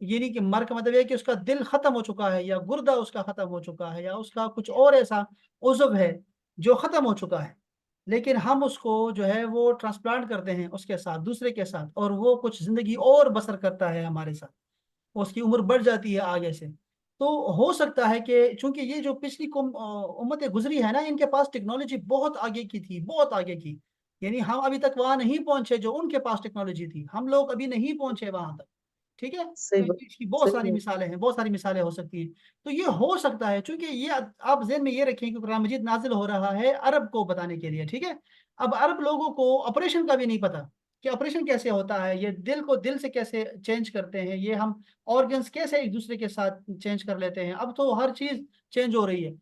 یعنی کہ مر کا مطلب یہ ہے کہ اس کا دل ختم ہو چکا ہے، یا گردہ اس کا ختم ہو چکا ہے، یا اس کا کچھ اور ایسا عضو ہے جو ختم ہو چکا ہے، لیکن ہم اس کو جو ہے وہ ٹرانسپلانٹ کرتے ہیں اس کے ساتھ، دوسرے کے ساتھ، اور وہ کچھ زندگی اور بسر کرتا ہے ہمارے ساتھ، اس کی عمر بڑھ جاتی ہے آگے سے۔ تو ہو سکتا ہے کہ چونکہ یہ جو پچھلی امتیں گزری ہے نا، ان کے پاس ٹیکنالوجی بہت آگے کی تھی، بہت آگے کی، یعنی ہم ابھی تک وہاں نہیں پہنچے جو ان کے پاس ٹیکنالوجی تھی، ہم لوگ ابھی نہیں پہنچے وہاں تک، ٹھیک ہے؟ صحیح تو بات، اس کی بہت صحیح ساری بات. مثالیں ہیں، بہت ساری مثالیں ہو سکتی ہیں۔ تو یہ ہو سکتا ہے، چونکہ یہ آپ ذہن میں یہ رکھیں کہ قرآن مجید نازل ہو رہا ہے عرب کو بتانے کے لیے، ٹھیک ہے؟ اب عرب لوگوں کو آپریشن کا بھی نہیں پتا کہ آپریشن کیسے ہوتا ہے، یہ دل کو دل سے کیسے چینج کرتے ہیں، یہ ہم آرگنس کیسے ایک دوسرے کے ساتھ چینج کر لیتے ہیں، اب تو ہر چیز چینج ہو رہی ہے،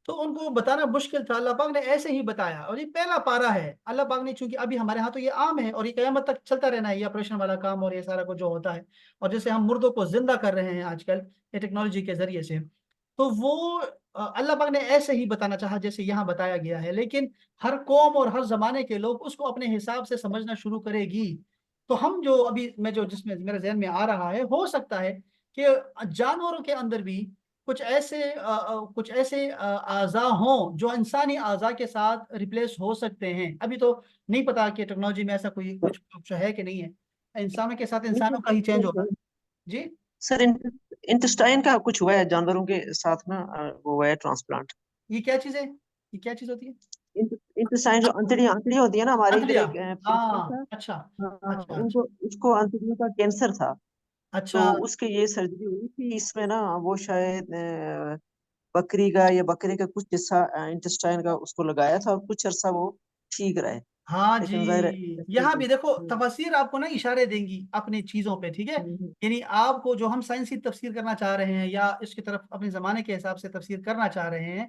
تو ان کو بتانا مشکل تھا۔ اللہ پاک نے ایسے ہی بتایا، اور یہ پہلا پارا ہے اللہ پاک نے، چونکہ ابھی ہمارے ہاں تو یہ عام ہے اور یہ قیامت تک چلتا رہنا ہے، یہ آپریشن والا کام اور یہ سارا کچھ جو ہوتا ہے، اور جیسے ہم مردوں کو زندہ کر رہے ہیں آج کل یہ ٹیکنالوجی کے ذریعے سے، تو وہ اللہ پاک نے ایسے ہی بتانا چاہا جیسے یہاں بتایا گیا ہے، لیکن ہر قوم اور ہر زمانے کے لوگ اس کو اپنے حساب سے سمجھنا شروع کرے گی۔ تو ہم جو ابھی میں جو جس میں میرے ذہن میں آ رہا ہے، ہو سکتا ہے کہ جانوروں کے اندر بھی کچھ ایسے اعضاء ہوں جو انسانی اعضاء کے ساتھ ریپلیس ہو سکتے ہیں، ابھی تو نہیں پتا کہ ٹیکنالوجی میں ایسا کوئی کچھ ہے کہ نہیں ہے، انسانوں کے ساتھ انسانوں کا ہی چینج ہوگا۔ جی سر انٹسٹائن کا کچھ ہوا ہے جانوروں کے ساتھ نا، وہ ہوا ہے ٹرانسپلانٹ. یہ کیا چیز ہے؟ یہ کیا چیز ہوتی ہے؟ انٹسٹائن جو انتڑی ہوتی ہے نا ہمارے ادھر انتڑیا؟ ایک پیشنٹ ہاں، تھا. اچھا ہاں، اچھا ان اچھا کو اس کو انتڑیوں کا کینسر تھا. تو اچھا اس کے یہ سرجری ہوئی تھی، اس میں نا وہ شاید بکری کا یا بکرے کا کچھ حصہ انٹسٹائن کا اس کو لگایا تھا، اور کچھ عرصہ وہ ٹھیک رہے. ہاں جی، لیکن ظاہر ہے یہاں بھی دیکھو تفسیر آپ کو نا اشارے دیں گی اپنی چیزوں پہ، ٹھیک ہے؟ یعنی آپ کو جو ہم سائنسی تفسیر کرنا چاہ رہے ہیں یا اس کی طرف اپنے زمانے کے حساب سے تفسیر کرنا چاہ رہے ہیں،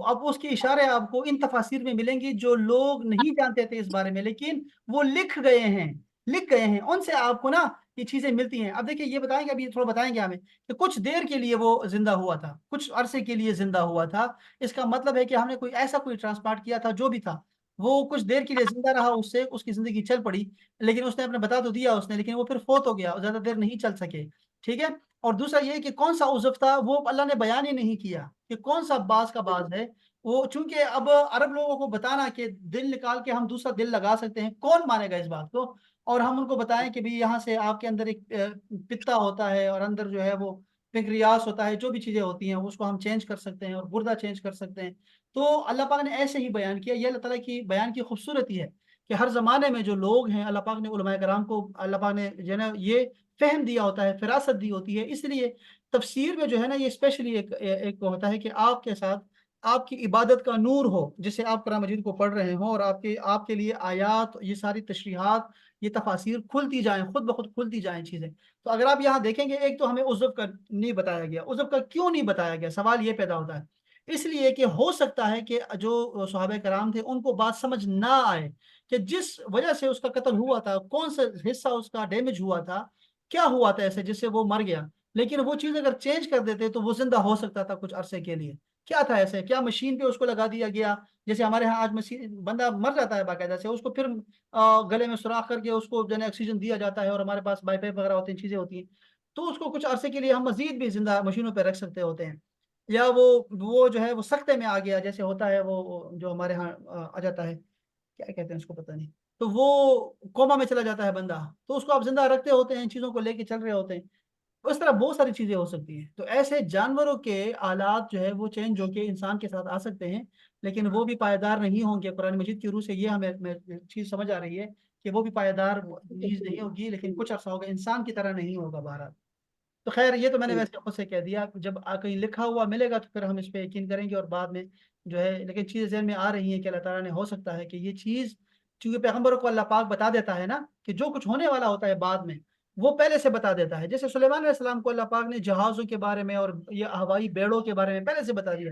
اب اس کے اشارے آپ کو ان تفاسیر میں ملیں گی جو لوگ نہیں جانتے تھے اس بارے میں، لیکن وہ لکھ گئے ہیں، ان سے آپ کو نا یہ چیزیں ملتی ہیں۔ اب دیکھیں، یہ بتائیں گے، ابھی تھوڑا بتائیں گے ہمیں کہ کچھ دیر کے لیے وہ زندہ ہوا تھا، کچھ عرصے کے لیے زندہ ہوا تھا، اس کا مطلب ہے کہ ہم نے کوئی ٹرانسپلانٹ کیا تھا، جو بھی تھا وہ کچھ دیر کے لیے زندہ رہا، اس سے اس کی زندگی چل پڑی، لیکن اس نے اپنے بتا تو دیا اس نے، لیکن وہ پھر فوت ہو گیا، زیادہ دیر نہیں چل سکے، ٹھیک ہے؟ اور دوسرا یہ کہ کون سا عضو تھا وہ اللہ نے بیان ہی نہیں کیا کہ کون سا باز کا باز ہے وہ، چونکہ اب عرب لوگوں کو بتانا کہ دل نکال کے ہم دوسرا دل لگا سکتے ہیں، کون مانے گا اس بات کو؟ اور ہم ان کو بتائیں کہ بھی یہاں سے آپ کے اندر ایک پتا ہوتا ہے، اور اندر جو ہے وہ پنکریاس ہوتا ہے، جو بھی چیزیں ہوتی ہیں اس کو ہم چینج کر سکتے ہیں، اور گردہ چینج کر سکتے ہیں۔ تو اللہ پاک نے ایسے ہی بیان کیا، یہ اللہ تعالیٰ کی بیان کی خوبصورتی ہے کہ ہر زمانے میں جو لوگ ہیں، اللہ پاک نے علماء کرام کو اللہ پاک نے جو ہے نا یہ فہم دیا ہوتا ہے، فراست دی ہوتی ہے، اس لیے تفسیر میں جو ہے نا یہ اسپیشلی ایک ہوتا ہے کہ آپ کے ساتھ آپ کی عبادت کا نور ہو، جسے آپ قرآن مجید کو پڑھ رہے ہوں، اور آپ کے لیے آیات، یہ ساری تشریحات، یہ تفاسیر کھلتی جائیں، خود بخود کھلتی جائیں چیزیں۔ تو اگر آپ یہاں دیکھیں گے، ایک تو ہمیں عضو کا نہیں بتایا گیا، عضو کا کیوں نہیں بتایا گیا، سوال یہ پیدا ہوتا ہے اس لیے کہ ہو سکتا ہے کہ جو صحابہ کرام تھے ان کو بات سمجھ نہ آئے کہ جس وجہ سے اس کا قتل ہوا تھا، کون سا حصہ اس کا ڈیمیج ہوا تھا، کیا ہوا تھا ایسے جس سے وہ مر گیا، لیکن وہ چیز اگر چینج کر دیتے تو وہ زندہ ہو سکتا تھا کچھ عرصے کے لیے۔ کیا تھا ایسے؟ کیا مشین پہ اس کو لگا دیا گیا؟ جیسے ہمارے ہاں آج مشین، بندہ مر جاتا ہے باقاعدہ سے، اس کو پھر گلے میں سوراخ کر کے اس کو جو ہے آکسیجن دیا جاتا ہے، اور ہمارے پاس بائی پائپ وغیرہ ہوتے ہیں، چیزیں ہوتی ہیں، تو اس کو کچھ عرصے کے لیے ہم مزید بھی زندہ مشینوں پہ رکھ سکتے ہوتے ہیں۔ یا وہ جو ہے وہ سختے میں آ گیا، جیسے ہوتا ہے وہ جو ہمارے ہاں آ جاتا ہے، کیا کہتے ہیں اس کو پتہ نہیں، تو وہ کوما میں چلا جاتا ہے بندہ، تو اس کو آپ زندہ رکھتے ہوتے ہیں، چیزوں کو لے کے چل رہے ہوتے ہیں، اس طرح بہت ساری چیزیں ہو سکتی ہیں۔ تو ایسے جانوروں کے آلات جو ہے وہ چینج ہو کے انسان کے ساتھ آ سکتے ہیں، لیکن وہ بھی پائیدار نہیں ہوں گے۔ قرآن مجید کی روح سے یہ ہمیں چیز سمجھ آ رہی ہے کہ وہ بھی پائیدار چیز نہیں ہوگی، لیکن کچھ عرصہ ہوگا، انسان کی طرح نہیں ہوگا بہرحال۔ تو خیر، یہ تو میں نے ویسے خود سے کہہ دیا، جب کہیں لکھا ہوا ملے گا تو پھر ہم اس پہ یقین کریں گے، اور بعد میں جو ہے، لیکن چیزیں ذہن میں آ رہی ہیں کہ اللہ تعالیٰ نے ہو سکتا ہے کہ یہ چیز، چونکہ پیغمبروں کو اللہ پاک بتا دیتا ہے نا کہ جو کچھ ہونے والا ہوتا ہے بعد میں، وہ پہلے سے بتا دیتا ہے، جیسے سلیمان علیہ السلام کو اللہ پاک نے جہازوں کے بارے میں اور یہ ہوائی بیڑوں کے بارے میں پہلے سے بتا دیا،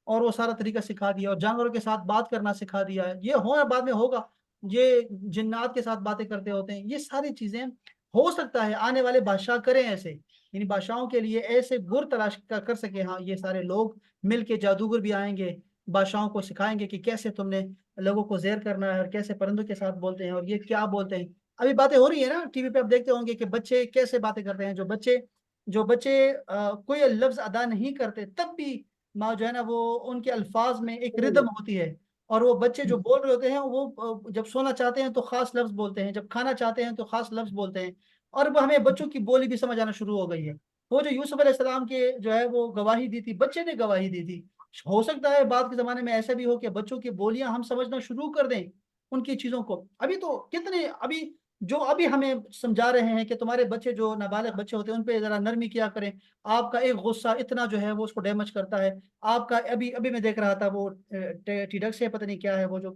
اور وہ سارا طریقہ سکھا دیا، اور جانوروں کے ساتھ بات کرنا سکھا دیا ہے، یہ ہونا بعد میں ہوگا، یہ جنات کے ساتھ باتیں کرتے ہوتے ہیں، یہ ساری چیزیں ہو سکتا ہے آنے والے بادشاہ کریں ایسے، یعنی بادشاہوں کے لیے ایسے گر تلاش کر سکے، ہاں یہ سارے لوگ مل کے، جادوگر بھی آئیں گے، بادشاہوں کو سکھائیں گے کہ کیسے تم نے لوگوں کو زیر کرنا ہے، اور کیسے پرندوں کے ساتھ بولتے ہیں، اور یہ کیا بولتے ہیں۔ ابھی باتیں ہو رہی ہیں نا ٹی وی پہ، آپ دیکھتے ہوں گے کہ بچے کیسے باتیں کرتے ہیں، جو بچے جو بچے کوئی لفظ ادا نہیں کرتے تب بھی ماں جو ہے نا وہ ان کے الفاظ میں ایک ردم ہوتی ہے، اور وہ بچے جو بول رہے ہوتے ہیں وہ جب سونا چاہتے ہیں تو خاص لفظ بولتے ہیں، جب کھانا چاہتے ہیں تو خاص لفظ بولتے ہیں، اور وہ ہمیں بچوں کی بولی بھی سمجھ آنا شروع ہو گئی ہے۔ وہ جو یوسف علیہ السلام کے جو ہے وہ گواہی دی تھی، بچے نے گواہی دی تھی، ہو سکتا ہے بعد کے زمانے میں ایسا بھی ہو کہ بچوں کی بولیاں ہم سمجھنا شروع کر دیں ان کی چیزوں کو۔ ابھی تو کتنے ابھی جو ابھی ہمیں سمجھا رہے ہیں کہ تمہارے بچے جو نابالغ بچے ہوتے ہیں ان پہ ذرا نرمی کیا کریں، آپ کا ایک غصہ اتنا جو ہے وہ اس کو ڈیمیج کرتا ہے۔ آپ کا ابھی ابھی میں دیکھ رہا تھا وہ ٹیڈکس ہے پتہ نہیں کیا ہے وہ جو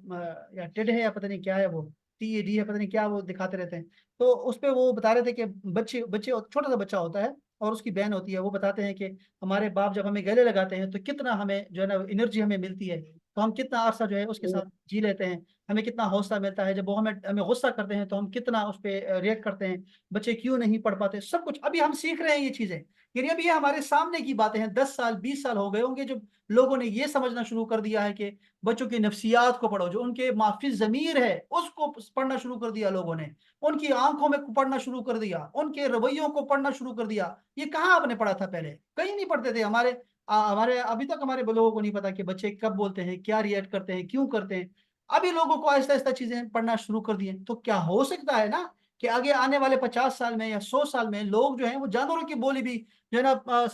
یا ٹیڈ ہے یا پتہ نہیں کیا ہے وہ ٹی اے ڈی ہے پتہ نہیں کیا وہ دکھاتے رہتے ہیں، تو اس پہ وہ بتا رہے تھے کہ بچے بچے چھوٹا سا بچہ ہوتا ہے اور اس کی بہن ہوتی ہے، وہ بتاتے ہیں کہ ہمارے باپ جب ہمیں گلے لگاتے ہیں تو کتنا ہمیں جو ہے نا انرجی ہمیں ملتی ہے، تو ہم کتنا عرصہ جو ہے اس کے ساتھ جی لیتے ہیں، ہمیں کتنا حوصلہ ملتا ہے، جب وہ ہمیں غصہ کرتے ہیں تو ہم کتنا اس پہ ریئیکٹ کرتے ہیں، بچے کیوں نہیں پڑھ پاتے، سب کچھ ابھی ہم سیکھ رہے ہیں یہ چیزیں، یعنی ابھی یہ ہمارے سامنے کی باتیں ہیں، 10 سال 20 سال ہو گئے ہوں گے جب لوگوں نے یہ سمجھنا شروع کر دیا ہے کہ بچوں کی نفسیات کو پڑھو، جو ان کے معافی ضمیر ہے اس کو پڑھنا شروع کر دیا لوگوں نے، ان کی آنکھوں میں پڑھنا شروع کر دیا، ان کے رویوں کو پڑھنا شروع کر دیا۔ یہ کہاں آپ نے پڑھا تھا پہلے؟ کہیں نہیں پڑھتے تھے ہمارے ابھی تک ہمارے لوگوں کو نہیں پتا کہ بچے کب بولتے ہیں، کیا ریئیکٹ کرتے ہیں، کیوں کرتے ہیں۔ ابھی لوگوں کو آہستہ آہستہ چیزیں پڑھنا شروع کر دیے، تو کیا ہو سکتا ہے نا کہ آگے آنے والے 50 سال میں یا 100 سال میں لوگ جو ہیں وہ جانوروں کی بولی بھی جو ہے نا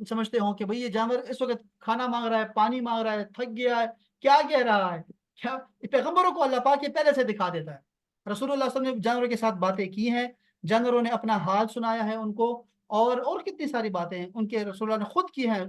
سمجھتے ہوں کہ بھئی یہ جانور اس وقت کھانا مانگ رہا ہے، پانی مانگ رہا ہے، تھک گیا ہے، کیا کہہ رہا ہے، کیا پیغمبروں کو اللہ پاک یہ پہلے سے دکھا دیتا ہے۔ رسول اللہ صلی اللہ علیہ وسلم نے جانوروں کے ساتھ باتیں کی ہیں، جانوروں نے اپنا حال سنایا ہے ان کو، اور کتنی ساری باتیں ہیں ان کے رسول اللہ نے خود کی ہیں،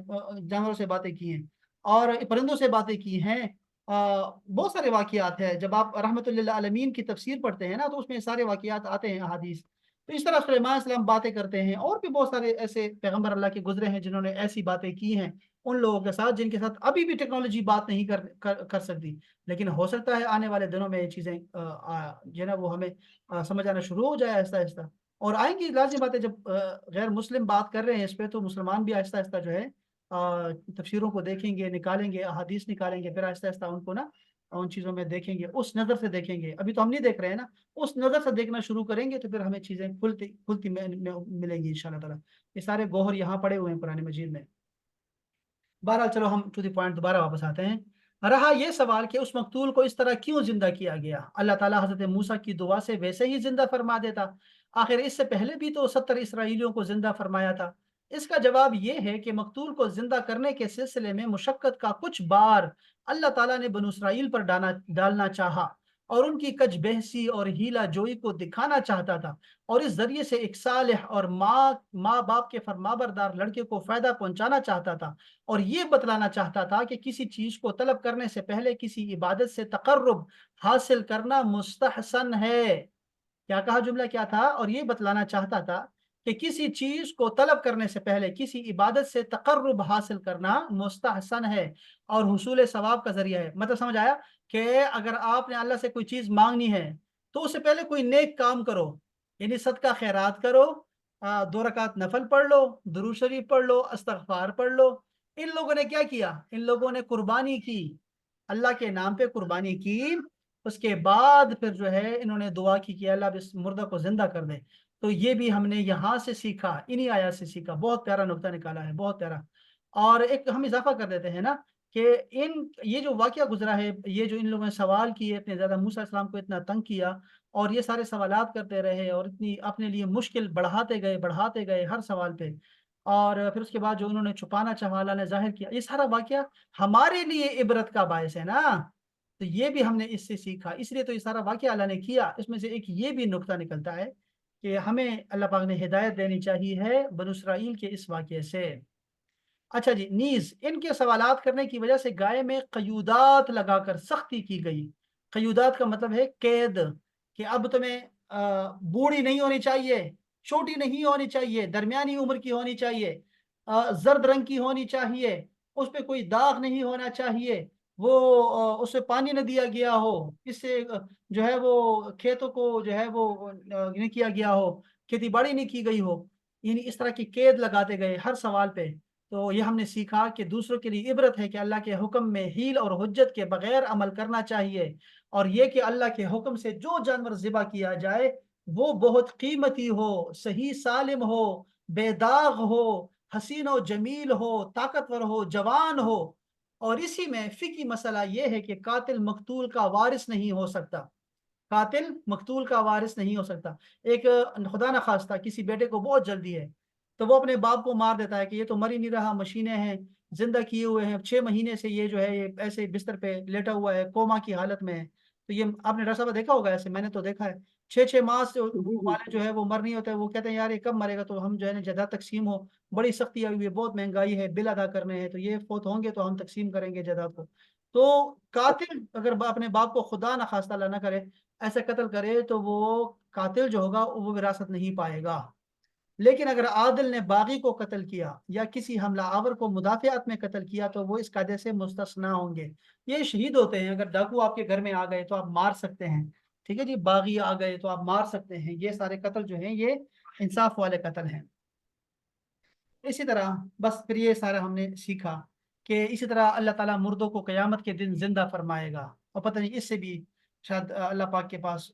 جانوروں سے باتیں کی ہیں اور پرندوں سے باتیں کی ہیں۔ بہت سارے واقعات ہیں، جب آپ رحمت اللہ عالمین کی تفسیر پڑھتے ہیں نا تو اس میں سارے واقعات آتے ہیں احادیث۔ تو اس طرح سلیمان علیہ السلام باتیں کرتے ہیں، اور بھی بہت سارے ایسے پیغمبر اللہ کے گزرے ہیں جنہوں نے ایسی باتیں کی ہیں ان لوگوں کے ساتھ جن کے ساتھ ابھی بھی ٹیکنالوجی بات نہیں کر سکتی، لیکن ہو سکتا ہے آنے والے دنوں میں یہ چیزیں جو ہے نا وہ ہمیں سمجھ آنا شروع ہو جائے آہستہ آہستہ، اور آئیں گی لازمی بات ہے۔ جب غیر مسلم بات کر رہے ہیں اس پہ تو مسلمان بھی آہستہ آہستہ جو ہے تفسیروں کو دیکھیں گے، نکالیں گے، احادیث نکالیں گے، پھر آہستہ آہستہ ان کو نا ان چیزوں میں دیکھیں گے، اس نظر سے دیکھیں گے۔ ابھی تو ہم نہیں دیکھ رہے ہیں نا، اس نظر سے دیکھنا شروع کریں گے تو پھر ہمیں چیزیں کھلتی کھلتی ملیں گی انشاءاللہ تعالیٰ۔ یہ سارے گوہر یہاں پڑے ہوئے ہیں قرآن مجید میں۔ بہرحال چلو ہم ٹو دی پوائنٹ دوبارہ واپس آتے ہیں۔ رہا یہ سوال کہ اس مقتول کو اس طرح کیوں زندہ کیا گیا، اللہ تعالیٰ حضرت موسیٰ کی دعا سے ویسے ہی زندہ فرما دیتا، آخر اس سے پہلے بھی تو 70 اسرائیلیوں کو زندہ فرمایا تھا۔ اس کا جواب یہ ہے کہ مقتول کو زندہ کرنے کے سلسلے میں مشقت کا کچھ بار اللہ تعالیٰ نے بنو اسرائیل پر ڈالنا چاہا، اور ان کی کج بحثی اور ہیلا جوئی کو دکھانا چاہتا تھا، اور اس ذریعے سے ایک صالح اور ماں باپ کے فرمانبردار لڑکے کو فائدہ پہنچانا چاہتا تھا، اور یہ بتلانا چاہتا تھا کہ کسی چیز کو طلب کرنے سے پہلے کسی عبادت سے تقرب حاصل کرنا مستحسن ہے۔ کیا کہا، جملہ کیا تھا؟ اور یہ بتلانا چاہتا تھا کہ کسی چیز کو طلب کرنے سے پہلے کسی عبادت سے تقرب حاصل کرنا مستحسن ہے اور حصول ثواب کا ذریعہ ہے۔ مطلب سمجھ آیا کہ اگر آپ نے اللہ سے کوئی چیز مانگنی ہے تو اس سے پہلے کوئی نیک کام کرو، یعنی صدقہ خیرات کرو، 2 رکعت نفل پڑھ لو، درود شریف پڑھ لو، استغفار پڑھ لو۔ ان لوگوں نے کیا کیا؟ ان لوگوں نے قربانی کی، اللہ کے نام پہ قربانی کی، اس کے بعد پھر جو ہے انہوں نے دعا کی کہ اللہ اس مردہ کو زندہ کر دے۔ تو یہ بھی ہم نے یہاں سے سیکھا، انہی آیات سے سیکھا۔ بہت پیارا نقطہ نکالا ہے، بہت پیارا۔ اور ایک ہم اضافہ کر دیتے ہیں نا کہ یہ جو واقعہ گزرا ہے، یہ جو ان لوگوں نے سوال کیے اتنے زیادہ، موسیٰ علیہ السلام کو اتنا تنگ کیا اور یہ سارے سوالات کرتے رہے اور اتنی اپنے لیے مشکل بڑھاتے گئے ہر سوال پہ، اور پھر اس کے بعد جو انہوں نے چھپانا چاہا اللہ نے ظاہر کیا، یہ سارا واقعہ ہمارے لیے عبرت کا باعث ہے نا۔ تو یہ بھی ہم نے اس سے سیکھا، اس لیے تو یہ سارا واقعہ اللہ نے کیا۔ اس میں سے ایک یہ بھی نقطہ نکلتا ہے کہ ہمیں اللہ پاک نے ہدایت دینی چاہیے ہے بنو اسرائیل کے اس واقعے سے۔ اچھا جی، نیز ان کے سوالات کرنے کی وجہ سے گائے میں قیودات لگا کر سختی کی گئی۔ قیودات کا مطلب ہے قید، کہ اب تمہیں بوڑھی نہیں ہونی چاہیے، چھوٹی نہیں ہونی چاہیے، درمیانی عمر کی ہونی چاہیے، زرد رنگ کی ہونی چاہیے، اس پہ کوئی داغ نہیں ہونا چاہیے، وہ اسے پانی نہ دیا گیا ہو، اس سے جو ہے وہ کھیتوں کو جو ہے وہ نہیں کیا گیا ہو، کھیتی باڑی نہیں کی گئی ہو، یعنی اس طرح کی قید لگاتے گئے ہر سوال پہ۔ تو یہ ہم نے سیکھا کہ دوسروں کے لیے عبرت ہے کہ اللہ کے حکم میں حیل اور حجت کے بغیر عمل کرنا چاہیے، اور یہ کہ اللہ کے حکم سے جو جانور ذبح کیا جائے وہ بہت قیمتی ہو، صحیح سالم ہو، بے داغ ہو، حسین و جمیل ہو، طاقتور ہو، جوان ہو، اور اسی میں فقہی مسئلہ یہ ہے کہ قاتل مقتول کا وارث نہیں ہو سکتا، قاتل مقتول کا وارث نہیں ہو سکتا۔ ایک خدا نخواستہ کسی بیٹے کو بہت جلدی ہے تو وہ اپنے باپ کو مار دیتا ہے کہ یہ تو مر ہی نہیں رہا، مشینیں ہیں، زندہ کیے ہوئے ہیں، 6 مہینے سے یہ جو ہے یہ ایسے بستر پہ لیٹا ہوا ہے، کوما کی حالت میں ہے۔ تو یہ آپ نے ڈاکٹر صاحب دیکھا ہوگا، ایسے میں نے تو دیکھا ہے، 6 ماہ سے جی جی والے جو ہے وہ مر نہیں ہوتے، وہ کہتے ہیں یار یہ کب مرے گا، تو ہم جو ہے نا جائیداد تقسیم ہو، بڑی سختی آئی ہوئی ہے، بہت مہنگائی ہے، بل ادا کرنے ہیں، تو یہ فوت ہوں گے تو ہم تقسیم کریں گے جائیداد کو۔ تو قاتل اگر اپنے باپ کو خدا نخواستہ اللہ نہ کرے ایسے قتل کرے تو وہ قاتل جو ہوگا وہ وراثت نہیں پائے گا۔ لیکن اگر عادل نے باغی کو قتل کیا یا کسی حملہ آور کو مدافعت میں قتل کیا تو وہ اس قاعدے سے مستثنا ہوں گے۔ یہ شہید ہوتے ہیں، اگر ڈاکو آپ کے گھر میں آ گئے تو آپ مار سکتے ہیں، ٹھیک ہے جی، باغی آ گئے تو آپ مار سکتے ہیں، یہ سارے قتل جو ہیں یہ انصاف والے قتل ہیں۔ اسی طرح بس پھر یہ سارا ہم نے سیکھا کہ اسی طرح اللہ تعالیٰ مردوں کو قیامت کے دن زندہ فرمائے گا، اور پتہ نہیں اس سے بھی شاید اللہ پاک کے پاس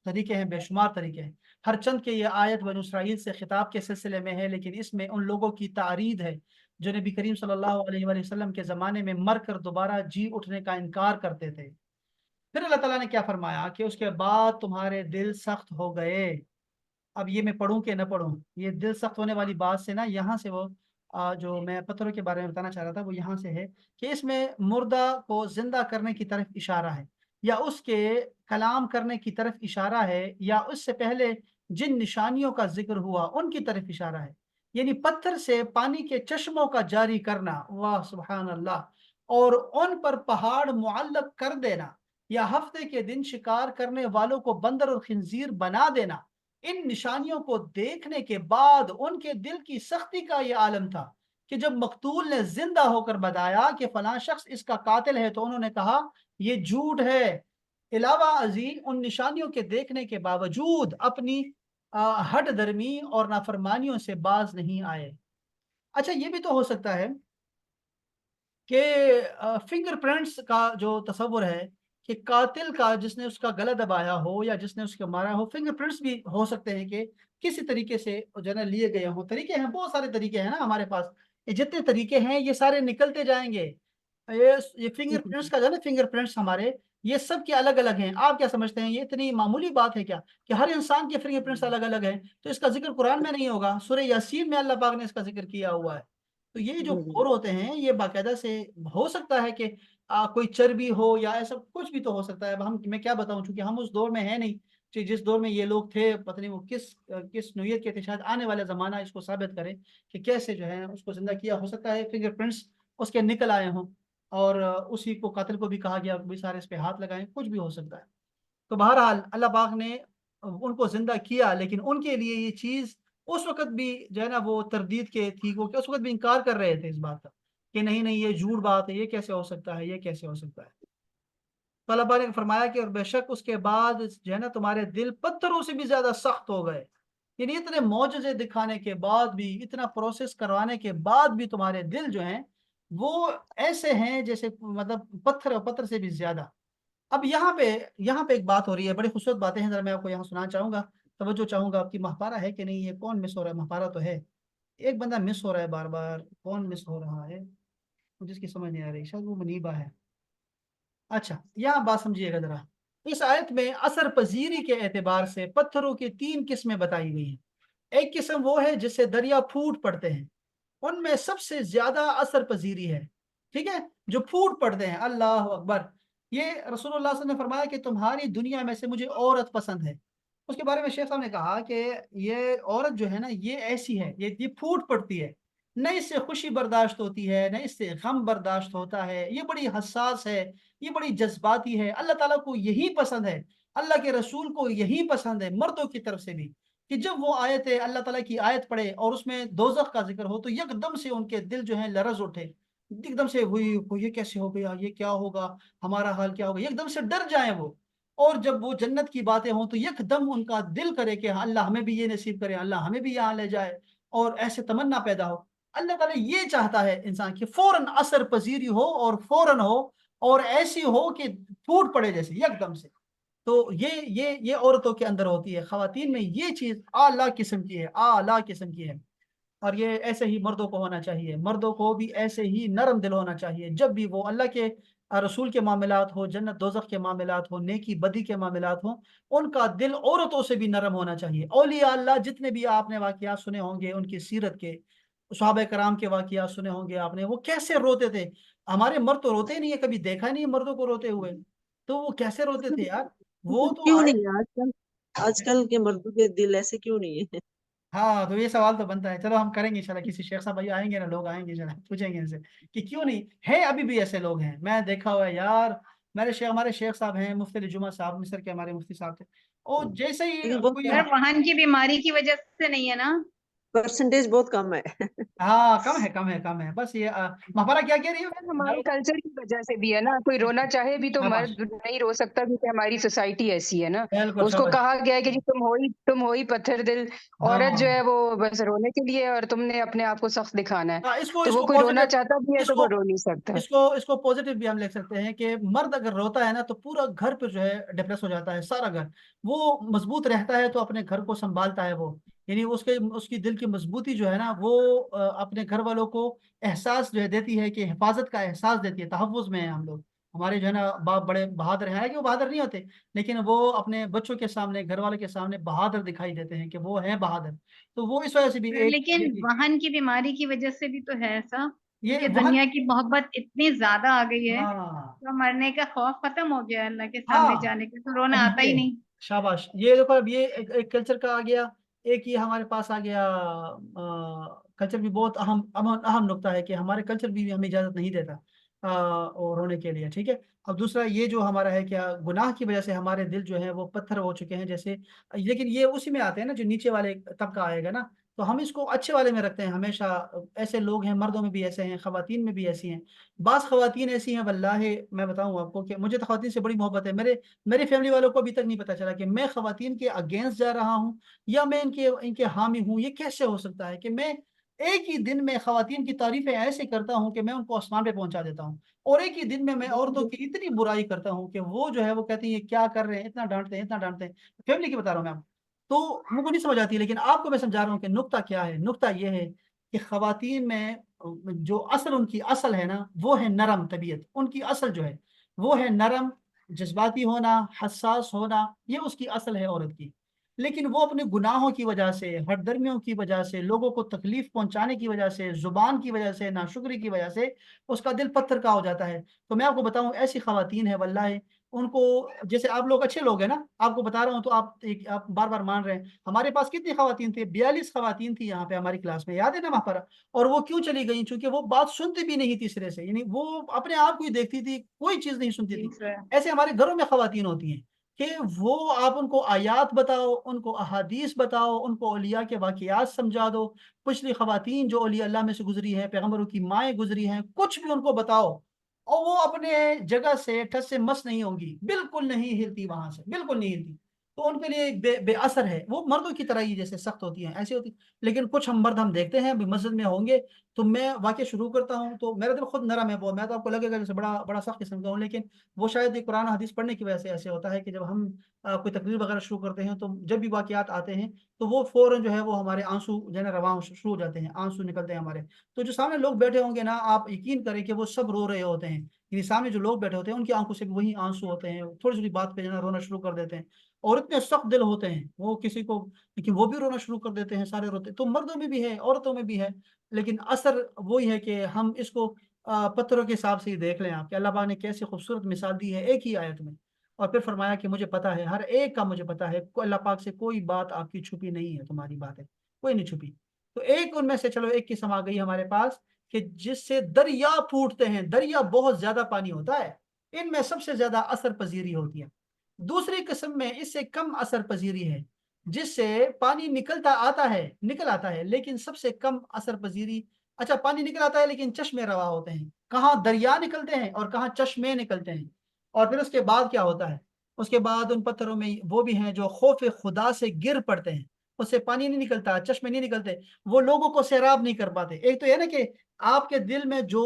طریقے ہیں، بے شمار طریقے ہیں۔ ہر چند کے یہ آیت بنو اسرائیل سے خطاب کے سلسلے میں ہے، لیکن اس میں ان لوگوں کی تعرید ہے جو نبی کریم صلی اللہ علیہ وآلہ وسلم کے زمانے میں مر کر دوبارہ جی اٹھنے کا انکار کرتے تھے۔ پھر اللہ تعالیٰ نے کیا فرمایا کہ اس کے بعد تمہارے دل سخت ہو گئے۔ اب یہ میں پڑھوں کہ نہ پڑھوں، یہ دل سخت ہونے والی بات سے نا یہاں سے وہ جو میں پتھروں کے بارے میں بتانا چاہ رہا تھا وہ یہاں سے ہے کہ اس میں مردہ کو زندہ کرنے کی طرف اشارہ ہے، یا اس کے کلام کرنے کی طرف اشارہ ہے، یا اس سے پہلے جن نشانیوں کا ذکر ہوا ان کی طرف اشارہ ہے، یعنی پتھر سے پانی کے چشموں کا جاری کرنا، واہ سبحان اللہ، اور ان پر پہاڑ معلق کر دینا، یا ہفتے کے دن شکار کرنے والوں کو بندر اور خنزیر بنا دینا، ان نشانیوں کو دیکھنے کے بعد ان کے دل کی سختی کا یہ عالم تھا کہ جب مقتول نے زندہ ہو کر بتایا کہ فلاں شخص اس کا قاتل ہے تو انہوں نے کہا یہ جھوٹ ہے۔ علاوہ ازیں ان نشانیوں کے دیکھنے کے باوجود اپنی ہٹ درمی اور نافرمانیوں سے باز نہیں آئے۔ اچھا یہ بھی تو ہو سکتا ہے کہ فنگر پرنٹس کا جو تصور ہے کہ قاتل کا جس نے اس کا گلا دبایا ہو یا جس نے اس کو مارا ہو، فنگر پرنٹس بھی ہو سکتے ہیں کہ کسی طریقے سے جو ہے نا لیے گئے ہوں۔ طریقے ہیں، بہت سارے طریقے ہیں نا ہمارے پاس، یہ جتنے طریقے ہیں یہ سارے نکلتے جائیں گے۔ یہ فنگر پرنٹس کا جو ہے نا، فنگر پرنٹس ہمارے یہ سب کے الگ الگ ہیں۔ آپ کیا سمجھتے ہیں یہ اتنی معمولی بات ہے کیا کہ ہر انسان کے فنگر پرنٹس الگ الگ ہیں؟ تو اس کا ذکر قرآن میں نہیں ہوگا، سورہ یاسین میں اللہ پاک نے اس کا ذکر کیا ہوا ہے۔ تو یہ جو جی جی گور ہوتے ہیں یہ باقاعدہ سے ہو سکتا ہے کہ کوئی چربی ہو یا ایسا کچھ بھی تو ہو سکتا ہے۔ اب میں کیا بتاؤں، چونکہ ہم اس دور میں ہیں نہیں کہ جس دور میں یہ لوگ تھے، پتہ نہیں وہ کس نوعیت کے تھے، شاید آنے والا زمانہ اس کو ثابت کرے کہ کیسے جو ہے اس کو زندہ کیا۔ ہو سکتا ہے فنگر پرنٹس اس کے نکل آئے ہوں اور اسی کو قاتل کو بھی کہا گیا بھی سارے اس پہ ہاتھ لگائیں، کچھ بھی ہو سکتا ہے۔ تو بہرحال اللہ پاک نے ان کو زندہ کیا، لیکن ان کے لیے یہ چیز اس وقت بھی جو ہے نا وہ تردید کے تھی، وہ اس وقت بھی انکار کر رہے تھے اس بات کا کہ نہیں نہیں یہ جھوٹ بات ہے، یہ کیسے ہو سکتا ہے، یہ کیسے ہو سکتا ہے۔ تو اللہ پاک نے فرمایا کہ اور بے شک اس کے بعد جو ہے نا تمہارے دل پتھروں سے بھی زیادہ سخت ہو گئے، یعنی اتنے معجزے دکھانے کے بعد بھی، اتنا پروسیس کروانے کے بعد بھی تمہارے دل جو ہیں وہ ایسے ہیں جیسے مطلب پتھر اور پتھر سے بھی زیادہ۔ اب یہاں پہ ایک بات ہو رہی ہے، بڑی خوبصورت باتیں ہیں، ذرا میں آپ کو یہاں سنانا چاہوں گا، توجہ چاہوں گا آپ کی۔ مہپارہ ہے کہ نہیں؟ یہ کون مس ہو رہا ہے؟ مہپارہ تو ہے، ایک بندہ مس ہو رہا ہے بار بار، کون مس ہو رہا ہے مجھے اس کی سمجھ نہیں آ رہی، شاید وہ منیبا ہے۔ اچھا یہاں بات سمجھیے گا ذرا، اس آیت میں اثر پذیری کے اعتبار سے پتھروں کی 3 قسمیں بتائی گئی ہیں۔ ایک قسم وہ ہے جس سے دریا پھوٹ پڑتے ہیں، ان میں سب سے زیادہ اثر پذیری ہے، ٹھیک ہے، جو پھوٹ پڑتے ہیں، اللہ اکبر۔ یہ رسول اللہ صلی اللہ علیہ وسلم نے فرمایا کہ تمہاری دنیا میں سے مجھے عورت پسند ہے۔ اس کے بارے میں شیخ صاحب نے کہا کہ یہ عورت جو ہے نا یہ ایسی ہے، یہ پھوٹ پڑتی ہے، نہ اس سے خوشی برداشت ہوتی ہے، نہ اس سے غم برداشت ہوتا ہے، یہ بڑی حساس ہے، یہ بڑی جذباتی ہے۔ اللہ تعالیٰ کو یہی پسند ہے، اللہ کے رسول کو یہی پسند ہے، مردوں کی طرف سے بھی، کہ جب وہ آیت اللہ تعالیٰ کی آیت پڑھے اور اس میں دوزخ کا ذکر ہو تو یک دم سے ان کے دل جو ہیں لرز اٹھے، ایک دم سے ہوئی یہ کیسے ہو گیا، یہ کیا ہوگا، ہمارا حال کیا ہوگا، ایک دم سے ڈر جائیں وہ۔ اور جب وہ جنت کی باتیں ہوں تو یک دم ان کا دل کرے کہ اللہ ہمیں بھی یہ نصیب کرے، اللہ ہمیں بھی یہاں لے جائے، اور ایسے تمنا پیدا ہو۔ اللہ تعالیٰ یہ چاہتا ہے انسان کی فوراً اثر پذیری ہو اور فوراً ہو اور ایسی ہو کہ پھوٹ پڑے جیسے یک دم سے۔ تو یہ عورتوں کے اندر ہوتی ہے، خواتین میں یہ چیز اعلیٰ قسم کی ہے، اعلیٰ قسم کی ہے۔ اور یہ ایسے ہی مردوں کو ہونا چاہیے، مردوں کو بھی ایسے ہی نرم دل ہونا چاہیے، جب بھی وہ اللہ کے رسول کے معاملات ہو، جنت دوزخ کے معاملات ہو، نیکی بدی کے معاملات ہوں، ان کا دل عورتوں سے بھی نرم ہونا چاہیے۔ اولیاء اللہ جتنے بھی آپ نے واقعات سنے ہوں گے ان کی سیرت کے، صحابہ کرام کے واقعات سنے ہوں گے آپ نے، وہ کیسے روتے تھے۔ ہمارے مرد تو روتے ہی نہیں ہے، کبھی دیکھا نہیں ہے مردوں کو روتے ہوئے، تو وہ کیسے روتے تھے یار، وہ تو کیوں آئے۔ نہیں ہے آج کل کے مردوں کے دل ایسے کیوں نہیں ہے؟ ہاں تو یہ سوال تو بنتا ہے، چلو ہم کریں گے انشاءاللہ، کسی شیخ صاحب بھائی آئیں گے نا، لوگ آئیں گے انشاءاللہ، پوچھیں گے ان سے کہ کیوں نہیں ہے، ابھی بھی ایسے لوگ ہیں، میں دیکھا ہوا ہے یار۔ ہمارے شیخ صاحب ہیں، مفتی علی جمعہ صاحب، مصر کے ہمارے مفتی صاحب تھے، اور جیسے ہی لیکن بہت کوئی سر وہن کی بیماری کی وجہ سے نہیں ہے نا؟ پرسنٹیج بہت کم ہے۔ ہاں کم ہے، کم ہے، کم ہے، بس یہ محبرہ کیا کہہ رہی ہو؟ ہمارے کلچر کی وجہ سے بھی ہے نا، کوئی رونا چاہے بھی تو شاباش، مرد نہیں رو سکتا کیونکہ ہماری سوسائٹی ایسی ہے نا۔ بالکل اس کو شاباش، کہا گیا ہے کہ جی تم ہوئی پتھر دل، عورت جو ہاں ہے وہ بس رونے کے لیے اور تم نے اپنے آپ کو سخت دکھانا ہے، ہاں، تو اس وہ کو کوئی رونا پازیٹیو، چاہتا بھی ہے اس تو کو وہ رو نہیں سکتا۔ اس کو پازیٹیو بھی ہم لکھ سکتے ہیں کہ مرد اگر روتا ہے نا تو پورا گھر پہ جو ہے ڈپریس ہو جاتا ہے، سارا گھر وہ مضبوط رہتا ہے، تو اپنے گھر کو سنبھالتا ہے وہ، یعنی اس کی دل کی مضبوطی جو ہے نا وہ اپنے گھر والوں کو احساس جو ہے دیتی ہے، کہ حفاظت کا احساس دیتی ہے، تحفظ میں ہیں ہم لوگ، ہمارے جو ہے نا باپ بڑے بہادر ہیں، کہ وہ بہادر نہیں ہوتے لیکن وہ اپنے بچوں کے سامنے، گھر والوں کے سامنے بہادر دکھائی دیتے ہیں کہ وہ ہیں بہادر، تو وہ اس وجہ سے بھی ایک لیکن وہن کی بیماری کی وجہ سے بھی تو ہے ایسا، یہ کیونکہ وہن، دنیا کی محبت اتنی زیادہ آ گئی ہے، ہاں تو مرنے کا خوف ختم ہو گیا ہے اللہ کے ہاں، سامنے جانے کا، تو رونا اب آتا ہی یہ نہیں۔ شاباش، یہ دیکھو اب یہ ایک کلچر کا آ گیا، ایک یہ ہمارے پاس آ گیا، کلچر بھی بہت اہم نقطہ ہے کہ ہمارے کلچر بھی ہمیں اجازت نہیں دیتا اور رونے کے لیے، ٹھیک ہے۔ اب دوسرا یہ جو ہمارا ہے کیا، گناہ کی وجہ سے ہمارے دل جو ہے وہ پتھر ہو چکے ہیں جیسے، لیکن یہ اسی میں آتے ہیں نا جو نیچے والے طبقہ آئے گا نا، تو ہم اس کو اچھے والے میں رکھتے ہیں ہمیشہ۔ ایسے لوگ ہیں، مردوں میں بھی ایسے ہیں، خواتین میں بھی ایسی ہیں، بعض خواتین ایسی ہیں واللہ میں بتاؤں آپ کو کہ مجھے تو خواتین سے بڑی محبت ہے، میری فیملی والوں کو ابھی تک نہیں پتا چلا کہ میں خواتین کے اگینسٹ جا رہا ہوں یا میں ان کے حامی ہوں۔ یہ کیسے ہو سکتا ہے کہ میں ایک ہی دن میں خواتین کی تعریفیں ایسے کرتا ہوں کہ میں ان کو آسمان پہ پہنچا دیتا ہوں، اور ایک ہی دن میں عورتوں کی اتنی برائی کرتا ہوں کہ وہ جو ہے وہ کہتی ہیں یہ کیا کر رہے ہیں، اتنا ڈانٹتے ہیں، اتنا ڈانٹتے ہیں، فیملی کی بتا رہا ہوں میں آپ کو۔ تو مجھ کو نہیں سمجھ آتی، لیکن آپ کو میں سمجھا رہا ہوں کہ نقطہ کیا ہے، نقطہ یہ ہے کہ خواتین میں جو ان کی اصل ہے نا وہ ہے نرم طبیعت، ان کی اصل جو ہے وہ ہے نرم، جذباتی ہونا، حساس ہونا، یہ اس کی اصل ہے عورت کی، لیکن وہ اپنے گناہوں کی وجہ سے، ہٹ درمیوں کی وجہ سے، لوگوں کو تکلیف پہنچانے کی وجہ سے، زبان کی وجہ سے، ناشکری کی وجہ سے اس کا دل پتھر کا ہو جاتا ہے۔ تو میں آپ کو بتاؤں ایسی خواتین ہے واللہ، ان کو، جیسے آپ لوگ اچھے لوگ ہیں نا، آپ کو بتا رہا ہوں تو آپ بار بار مان رہے ہیں، ہمارے پاس کتنی خواتین تھی، 42 خواتین تھی یہاں پہ ہماری کلاس میں، یاد ہے نا وہاں پر، اور وہ کیوں چلی گئیں؟ چونکہ وہ بات سنتی بھی نہیں تھی سرے سے، یعنی وہ اپنے آپ کو ہی دیکھتی تھی، کوئی چیز نہیں سنتی تھی۔ جی سر۔ ایسے ہمارے گھروں میں خواتین ہوتی ہیں کہ وہ آپ ان کو آیات بتاؤ، ان کو احادیث بتاؤ، ان کو اولیاء کے واقعات سمجھا دو، پچھلی خواتین جو اولیاء اللہ میں سے گزری ہیں، پیغمبروں کی مائیں گزری ہیں، کچھ بھی ان کو بتاؤ، اور وہ اپنے جگہ سے ٹھس سے مس نہیں ہوں گی، بالکل نہیں ہلتی وہاں سے، بالکل نہیں ہلتی، تو ان کے لیے بے اثر ہے، وہ مردوں کی طرح ہی جیسے سخت ہوتی ہیں ایسی ہوتی۔ لیکن کچھ ہم مرد ہم دیکھتے ہیں ابھی مسجد میں ہوں گے تو میں واقعہ شروع کرتا ہوں تو میرا دل خود نرم ہے وہ، میں تو آپ کو لگے گا جیسے بڑا بڑا سخت قسم کا ہوں، لیکن وہ شاید یہ قرآن حدیث پڑھنے کی وجہ سے ایسے ہوتا ہے کہ جب ہم کوئی تقریر وغیرہ شروع کرتے ہیں تو جب بھی واقعات آتے ہیں تو وہ فوراً جو ہے وہ ہمارے آنسو جو ہے نا رواں شروع ہو جاتے ہیں، آنسو نکلتے ہیں ہمارے، تو جو سامنے لوگ بیٹھے ہوں گے نا آپ یقین کریں کہ وہ سب رو رہے ہوتے ہیں، یعنی سامنے جو لوگ بیٹھے ہوتے ہیں ان کی آنکھوں سے بھی وہی آنسو ہوتے ہیں، تھوڑی تھوڑی بات پہ جو ہے نا رونا شروع کر دیتے ہیں، اور اتنے سخت دل ہوتے ہیں وہ کسی کو، لیکن وہ بھی رونا شروع کر دیتے ہیں، سارے روتے، تو مردوں میں بھی ہے، عورتوں میں بھی ہے، لیکن اثر وہی ہے کہ ہم اس کو پتھروں کے حساب سے ہی دیکھ لیں آپ کہ اللہ پاک نے کیسی خوبصورت مثال دی ہے ایک ہی آیت میں، اور پھر فرمایا کہ مجھے پتا ہے ہر ایک کا، مجھے پتا ہے اللہ پاک سے کوئی بات آپ کی چھپی نہیں ہے، تمہاری بات ہے کوئی نہیں چھپی۔ تو ایک ان میں سے چلو ایک قسم آ گئی ہمارے پاس کہ جس سے دریا پھوٹتے ہیں، دریا بہت زیادہ پانی ہوتا ہے، ان میں سب سے زیادہ اثر پذیری ہوتی ہے۔ دوسری قسم میں اس سے کم اثر پذیری ہے، جس سے پانی نکل آتا ہے لیکن سب سے کم اثر پذیری، اچھا پانی نکل آتا ہے لیکن چشمے روا ہوتے ہیں، کہاں دریا نکلتے ہیں اور کہاں چشمے نکلتے ہیں، اور پھر اس کے بعد کیا ہوتا ہے، اس کے بعد ان پتھروں میں وہ بھی ہیں جو خوف خدا سے گر پڑتے ہیں، اس سے پانی نہیں نکلتا، چشمے نہیں نکلتے، وہ لوگوں کو سیراب نہیں کر پاتے۔ ایک تو یہ نا کہ آپ کے دل میں جو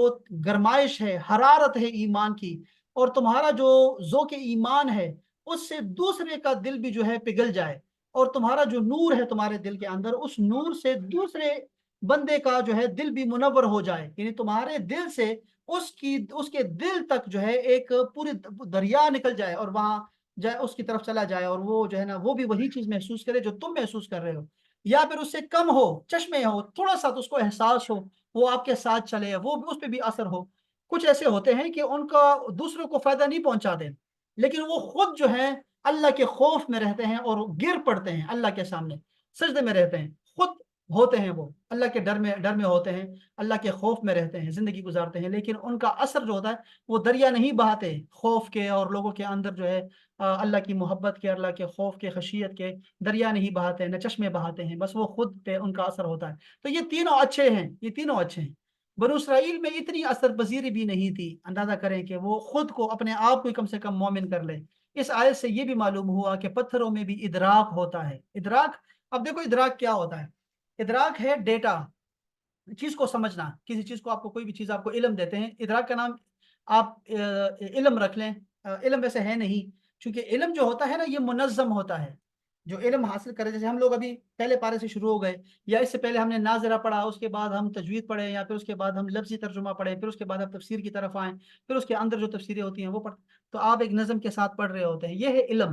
گرمائش ہے، حرارت ہے ایمان کی، اور تمہارا جو ذوق ایمان ہے اس سے دوسرے کا دل بھی جو ہے پگھل جائے، اور تمہارا جو نور ہے تمہارے دل کے اندر، اس نور سے دوسرے بندے کا جو ہے دل بھی منور ہو جائے، یعنی تمہارے دل سے اس کے دل تک جو ہے ایک پوری دریا نکل جائے اور وہاں جائے، اس کی طرف چلا جائے، اور وہ جو ہے نا وہ بھی وہی چیز محسوس کرے جو تم محسوس کر رہے ہو، یا پھر اس سے کم ہو، چشمے ہو، تھوڑا سا تو اس کو احساس ہو، وہ آپ کے ساتھ چلے، وہ اس پہ بھی اثر ہو۔ کچھ ایسے ہوتے ہیں کہ ان کا دوسروں کو فائدہ نہیں پہنچا دیں، لیکن وہ خود جو ہے اللہ کے خوف میں رہتے ہیں اور گر پڑتے ہیں اللہ کے سامنے، سجدے میں رہتے ہیں، خود ہوتے ہیں، وہ اللہ کے ڈر میں ہوتے ہیں، اللہ کے خوف میں رہتے ہیں، زندگی گزارتے ہیں، لیکن ان کا اثر جو ہوتا ہے وہ دریا نہیں بہاتے خوف کے، اور لوگوں کے اندر جو ہے اللہ کی محبت کے، اللہ کے خوف کے، خشیت کے دریا نہیں بہاتے، نہ چشمے بہاتے ہیں، بس وہ خود پہ ان کا اثر ہوتا ہے۔ تو یہ تینوں اچھے ہیں، یہ تینوں اچھے ہیں۔ بنو اسرائیل میں اتنی اثر پذیری بھی نہیں تھی، اندازہ کریں کہ وہ خود کو، اپنے آپ کو کم سے کم مومن کر لے۔ اس آیت سے یہ بھی معلوم ہوا کہ پتھروں میں بھی ادراک ہوتا ہے۔ ادراک، اب دیکھو ادراک کیا ہوتا ہے؟ ادراک ہے ڈیٹا، چیز کو سمجھنا، کسی چیز کو، آپ کو کوئی بھی چیز آپ کو علم دیتے ہیں، ادراک کا نام آپ علم رکھ لیں، علم ویسے ہے نہیں، چونکہ علم جو ہوتا ہے نا یہ منظم ہوتا ہے۔ جو علم حاصل کرے، جیسے ہم لوگ ابھی پہلے پارے سے شروع ہو گئے، یا اس سے پہلے ہم نے ناظرہ پڑھا، اس کے بعد ہم تجوید پڑھے، یا پھر اس کے بعد ہم لفظی ترجمہ پڑھے، پھر اس کے بعد ہم تفسیر کی طرف آئیں، پھر اس کے اندر جو تفسیریں ہوتی ہیں وہ پڑھ، تو آپ ایک نظم کے ساتھ پڑھ رہے ہوتے ہیں، یہ ہے علم۔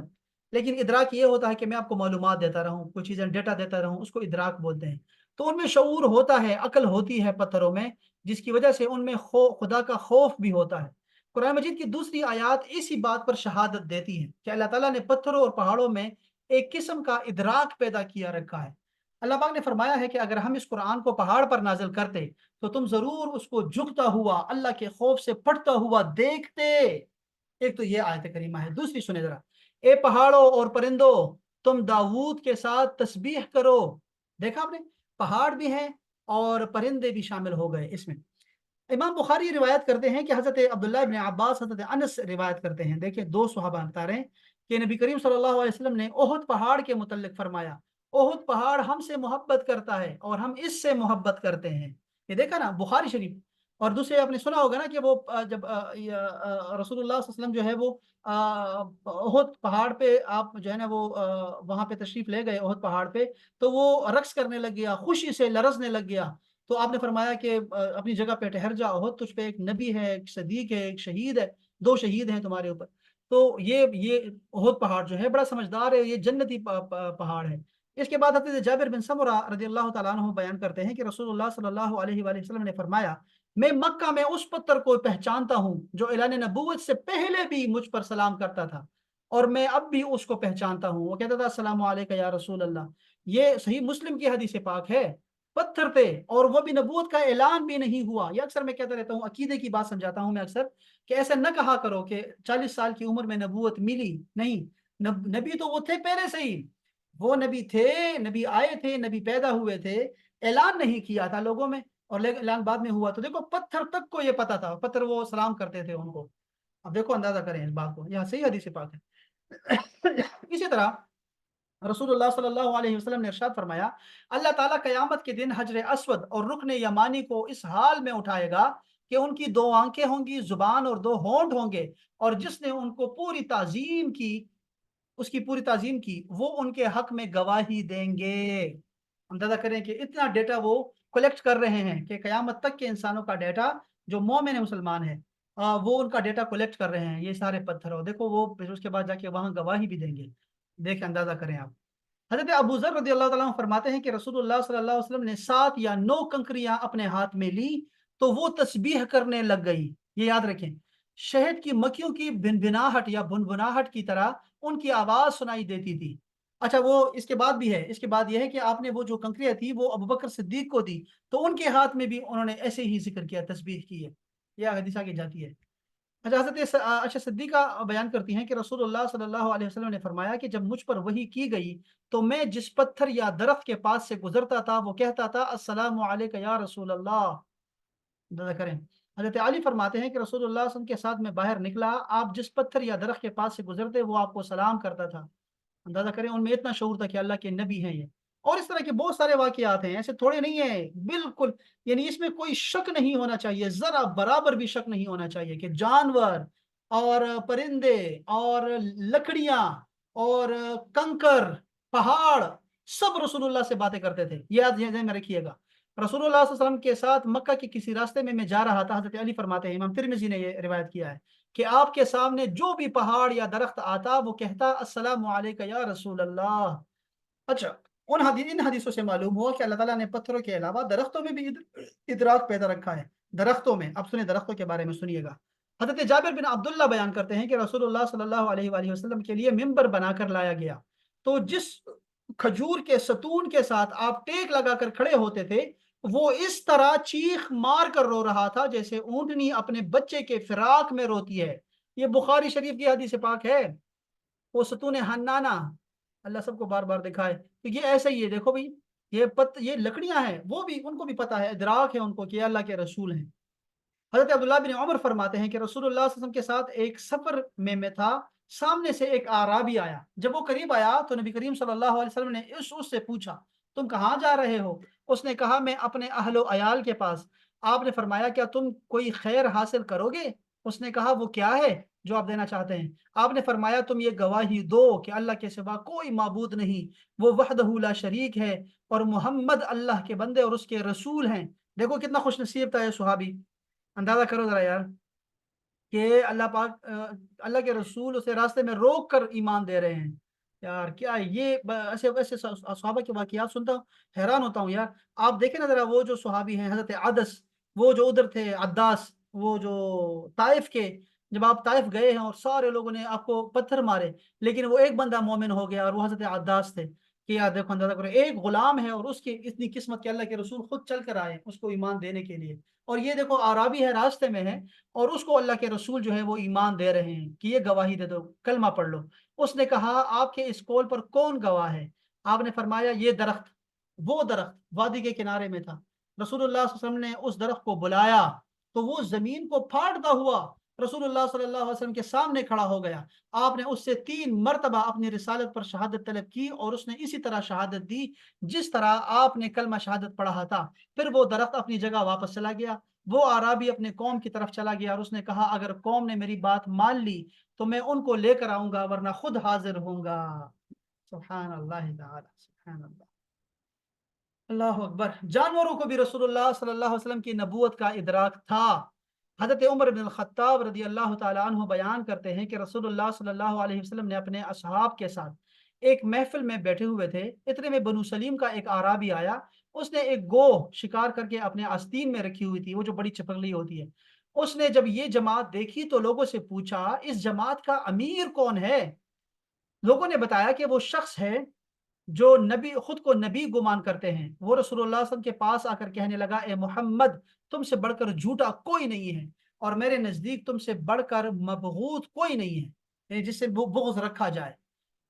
لیکن ادراک یہ ہوتا ہے کہ میں آپ کو معلومات دیتا رہوں، کوئی چیزیں ڈیٹا دیتا رہوں، اس کو ادراک بولتے ہیں۔ تو ان میں شعور ہوتا ہے، عقل ہوتی ہے پتھروں میں، جس کی وجہ سے ان میں خدا کا خوف بھی ہوتا ہے۔ قرآن مجید کی دوسری آیات اسی بات پر شہادت دیتی ہیں کہ اللہ تعالیٰ نے پتھروں اور پہاڑوں میں ایک قسم کا ادراک پیدا کیا رکھا ہے۔ اللہ پاک نے فرمایا ہے کہ اگر ہم اس قرآن کو پہاڑ پر نازل کرتے تو تم ضرور اس کو جھکتا ہوا، اللہ کے خوف سے پڑھتا ہوا دیکھتے۔ ایک تو یہ آیت کریمہ ہے۔ دوسری سنیں ذرا، اے پہاڑوں اور پرندوں، تم داؤد کے ساتھ تسبیح کرو۔ دیکھا آپ نے، پہاڑ بھی ہیں اور پرندے بھی شامل ہو گئے اس میں۔ امام بخاری روایت کرتے ہیں کہ حضرت عبداللہ ابن عباس، حضرت انس روایت کرتے ہیں، دیکھیں دو صحابہ بتا رہے ہیں کہ نبی کریم صلی اللہ علیہ وسلم نے احد پہاڑ کے متعلق فرمایا، احد پہاڑ ہم سے محبت کرتا ہے اور ہم اس سے محبت کرتے ہیں۔ یہ دیکھا نا بخاری شریف۔ اور دوسرے آپ نے سنا ہوگا نا کہ وہ جب رسول اللہ صلی اللہ علیہ وسلم جو ہے وہ احد پہاڑ پہ، آپ جو ہے نا وہ وہاں پہ تشریف لے گئے احد پہاڑ پہ، تو وہ رقص کرنے لگ گیا، خوشی سے لرزنے لگ گیا۔ تو آپ نے فرمایا کہ اپنی جگہ پہ ٹھہر جاؤ، احد تجھ پہ ایک نبی ہے، ایک صدیق ہے، ایک شہید ہے، دو شہید ہیں تمہارے اوپر۔ تو یہ احد پہاڑ جو ہے بڑا سمجھدار ہے، یہ جنتی پہاڑ ہے۔ اس کے بعد حضرت جابر بن سمرہ رضی اللہ تعالیٰ عنہ بیان کرتے ہیں کہ رسول اللہ صلی اللہ علیہ وآلہ وسلم نے فرمایا، میں مکہ میں اس پتھر کو پہچانتا ہوں جو اعلان نبوت سے پہلے بھی مجھ پر سلام کرتا تھا، اور میں اب بھی اس کو پہچانتا ہوں۔ وہ کہتا تھا السلام علیکم یا رسول اللہ۔ یہ صحیح مسلم کی حدیث پاک ہے۔ پتھر تھے اور وہ بھی نبوت کا اعلان بھی نہیں ہوا۔ یہ اکثر میں کہتا رہتا ہوں، عقیدے کی بات سمجھاتا ہوں میں اکثر، کہ ایسا نہ کہا کرو کہ 40 سال کی عمر میں نبوت ملی، نہیں، نبی تو وہ تھے پہلے سے ہی، وہ نبی تھے، نبی آئے تھے، نبی پیدا ہوئے تھے، اعلان نہیں کیا تھا لوگوں میں، اور اعلان بعد میں ہوا۔ تو دیکھو پتھر تک کو یہ پتا تھا، پتھر وہ سلام کرتے تھے ان کو۔ اب دیکھو اندازہ کریں اس بات کو، یہاں صحیح حدیث پاک ہے۔ اسی طرح رسول اللہ صلی اللہ علیہ وسلم نے ارشاد فرمایا، اللہ تعالیٰ قیامت کے دن حجر اسود اور رکن یمانی کو اس حال میں اٹھائے گا کہ ان کی 2 آنکھیں ہوں گی، زبان اور 2 ہونٹ ہوں گے، اور جس نے ان کو پوری تعظیم کی، اس کی پوری تعظیم کی، وہ ان کے حق میں گواہی دیں گے۔ اندازہ کریں کہ اتنا ڈیٹا وہ کلیکٹ کر رہے ہیں کہ قیامت تک کے انسانوں کا ڈیٹا، جو مومن مسلمان ہے وہ ان کا ڈیٹا کلیکٹ کر رہے ہیں، یہ سارے پتھر ہو، دیکھو وہ پھر اس کے بعد جا کے وہاں گواہی بھی دیں گے۔ دیکھ اندازہ کریں آپ۔ حضرت ابو ذر رضی اللہ تعالیٰ عنہ فرماتے ہیں کہ رسول اللہ صلی اللہ علیہ وسلم نے 7 یا 9 کنکریاں اپنے ہاتھ میں لی تو وہ تسبیح کرنے لگ گئی۔ یہ یاد رکھیں، شہد کی مکھیوں کی بنبناہٹ یا بنبناہٹ کی طرح ان کی آواز سنائی دیتی تھی۔ اچھا، وہ اس کے بعد بھی ہے، اس کے بعد یہ ہے کہ آپ نے وہ جو کنکریاں تھی وہ ابوبکر صدیق کو دی، تو ان کے ہاتھ میں بھی انہوں نے ایسے ہی ذکر کیا، تسبیح کی ہے۔ یہ حدیث آگے جاتی ہے۔ اچھا، حضرت صدیقہ بیان کرتی ہیں کہ رسول اللہ صلی اللہ علیہ وسلم نے فرمایا کہ جب مجھ پر وحی کی گئی تو میں جس پتھر یا درخت کے پاس سے گزرتا تھا وہ کہتا تھا السلام علیکم یا رسول اللہ۔ اندازہ کریں، حضرت علی فرماتے ہیں کہ رسول اللہ صلی اللہ علیہ وسلم کے ساتھ میں باہر نکلا، آپ جس پتھر یا درخت کے پاس سے گزرتے وہ آپ کو سلام کرتا تھا۔ اندازہ کریں ان میں اتنا شعور تھا کہ اللہ کے نبی ہیں یہ۔ اور اس طرح کے بہت سارے واقعات ہیں، ایسے تھوڑے نہیں ہیں، بالکل، یعنی اس میں کوئی شک نہیں ہونا چاہیے، ذرا برابر بھی شک نہیں ہونا چاہیے کہ جانور اور پرندے اور لکڑیاں اور کنکر پہاڑ سب رسول اللہ سے باتیں کرتے تھے. یہ یاد ذہن میں رکھیے گا. رسول اللہ صلی اللہ علیہ وسلم کے ساتھ مکہ کے کسی راستے میں جا رہا تھا. حضرت علی فرماتے ہیں, امام ترمذی نے یہ روایت کیا ہے, کہ آپ کے سامنے جو بھی پہاڑ یا درخت آتا وہ کہتا السلام علیکم یا رسول اللہ. اچھا, ان حدیثوں سے معلوم ہوا کہ اللہ تعالیٰ نے پتھروں کے علاوہ درختوں میں بھی ادراک پیدا رکھا ہے. درختوں میں, اب سنیں درختوں کے بارے میں سنیے گا. حضرت جابر بن عبداللہ بیان کرتے ہیں کہ رسول اللہ صلی اللہ علیہ وآلہ وسلم کے لیے ممبر بنا کر لایا گیا, تو جس کھجور کے ستون کے ساتھ آپ ٹیک لگا کر کھڑے ہوتے تھے وہ اس طرح چیخ مار کر رو رہا تھا جیسے اونٹنی اپنے بچے کے فراق میں روتی ہے. یہ بخاری شریف کی حدیث پاک ہے. وہ ستون حنانہ, اللہ سب کو بار بار دکھائے. تو یہ ایسا ہی ہے, دیکھو بھائی, یہ لکڑیاں ہیں, وہ بھی ان کو بھی پتا ہے, ادراک ہے ان کو کہ یہ اللہ کے رسول ہیں. حضرت عبداللہ بن عمر فرماتے ہیں کہ رسول اللہ صلی اللہ علیہ وسلم کے ساتھ ایک سفر میں تھا. سامنے سے ایک اعرابی آیا. جب وہ قریب آیا تو نبی کریم صلی اللہ علیہ وسلم نے اس سے پوچھا, تم کہاں جا رہے ہو؟ اس نے کہا, میں اپنے اہل و عیال کے پاس. آپ نے فرمایا, کیا تم کوئی خیر حاصل کرو گے؟ اس نے کہا, وہ کیا ہے جو آپ دینا چاہتے ہیں؟ آپ نے فرمایا, تم یہ گواہی دو کہ اللہ کے سوا کوئی معبود نہیں, وہ وحدہ لا شریک ہے, اور محمد اللہ کے بندے اور اس کے رسول ہیں. دیکھو کتنا خوش نصیب تھا یہ صحابی. اندازہ کرو ذرا یار, کہ اللہ پاک اللہ کے رسول اسے راستے میں روک کر ایمان دے رہے ہیں. یار کیا یہ ایسے صحابہ کے واقعات سنتا ہوں حیران ہوتا ہوں یار. آپ دیکھیں نا ذرا, وہ جو صحابی ہیں حضرت عدس, وہ جو ادھر تھے عداس, وہ جو طائف کے, جب آپ طائف گئے ہیں اور سارے لوگوں نے آپ کو پتھر مارے, لیکن وہ ایک بندہ مومن ہو گیا, اور وہ حضرت عداس تھے. کہ یار دیکھو, اندازہ کرو, ایک غلام ہے اور اس کی اتنی قسمت کہ اللہ کے رسول خود چل کر آئے اس کو ایمان دینے کے لیے. اور یہ دیکھو عرابی ہے, راستے میں ہے, اور اس کو اللہ کے رسول جو ہے وہ ایمان دے رہے ہیں کہ یہ گواہی دے دو, کلمہ پڑھ لو. اس نے کہا, آپ کے اس قول پر کون گواہ ہے؟ آپ نے فرمایا, یہ درخت. وہ درخت وادی کے کنارے میں تھا. رسول اللہ صلی اللہ علیہ وسلم نے اس درخت کو بلایا تو وہ زمین کو پھاڑتا ہوا رسول اللہ صلی اللہ علیہ وسلم کے سامنے کھڑا ہو گیا. آپ نے اس سے 3 مرتبہ اپنی رسالت پر شہادت طلب کی, اور اس نے اسی طرح شہادت دی جس طرح آپ نے کلمہ شہادت پڑھا تھا. پھر وہ درخت اپنی جگہ واپس چلا گیا. وہ عرابی اپنے قوم کی طرف چلا گیا, اور اس نے کہا, اگر قوم نے میری بات مان لی تو میں ان کو لے کر آؤں گا, ورنہ خود حاضر ہوں گا. سبحان اللہ تعالی, سبحان اللہ, اللہ اکبر. جانوروں کو بھی رسول اللہ صلی اللہ علیہ وسلم کی نبوت کا ادراک تھا. حضرت عمر بن الخطاب رضی اللہ تعالی عنہ بیان کرتے ہیں کہ رسول اللہ صلی اللہ علیہ وسلم نے اپنے اصحاب کے ساتھ ایک محفل میں بیٹھے ہوئے تھے. اتنے میں بنو سلیم کا ایک اعرابی آیا. اس نے ایک گوہ شکار کر کے اپنے آستین میں رکھی ہوئی تھی, وہ جو بڑی چپکلی ہوتی ہے. اس نے جب یہ جماعت دیکھی تو لوگوں سے پوچھا, اس جماعت کا امیر کون ہے؟ لوگوں نے بتایا کہ وہ شخص ہے جو نبی, خود کو نبی گمان کرتے ہیں. وہ رسول اللہ صلی اللہ علیہ وسلم کے پاس آ کر کہنے لگا, اے محمد, تم سے بڑھ کر جھوٹا کوئی نہیں ہے, اور میرے نزدیک تم سے بڑھ کر مبغوض کوئی نہیں ہے, یعنی جس سے بغض رکھا جائے,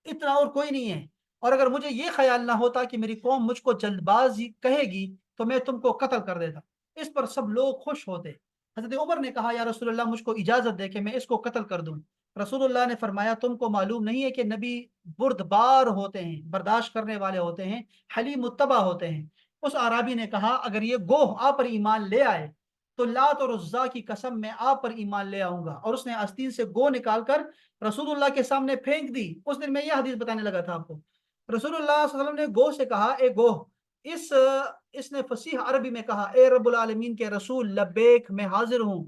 اتنا اور کوئی نہیں ہے. اور اگر مجھے یہ خیال نہ ہوتا کہ میری قوم مجھ کو جلد باز کہے گی تو میں تم کو قتل کر دیتا. اس پر سب لوگ خوش ہوتے. حضرت عمر نے کہا, یا رسول اللہ, مجھ کو اجازت دے کہ میں اس کو قتل کر دوں. رسول اللہ نے فرمایا, تم کو معلوم نہیں ہے کہ نبی بردبار ہوتے ہیں, برداشت کرنے والے ہوتے ہیں, حلیم متبع ہوتے ہیں. اس عرابی نے کہا, اگر یہ گوہ آپ پر ایمان لے آئے تو لات اور عزا کی قسم میں آپ پر ایمان لے آؤں گا. اور اس نے آستین سے گو نکال کر رسول اللہ کے سامنے پھینک دی. اس دن میں یہ حدیث بتانے لگا تھا آپ کو. رسول اللہ صلی اللہ علیہ وسلم نے گوہ سے کہا, اے گوہ. اس نے فصیح عربی میں کہا, اے رب العالمین کے رسول, لبیک, میں حاضر ہوں.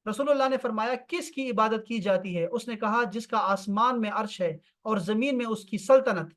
رسول اللہ نے فرمایا, کس کی عبادت کی جاتی ہے؟ اس نے کہا, جس کا آسمان میں عرش ہے اور زمین میں اس کی سلطنت,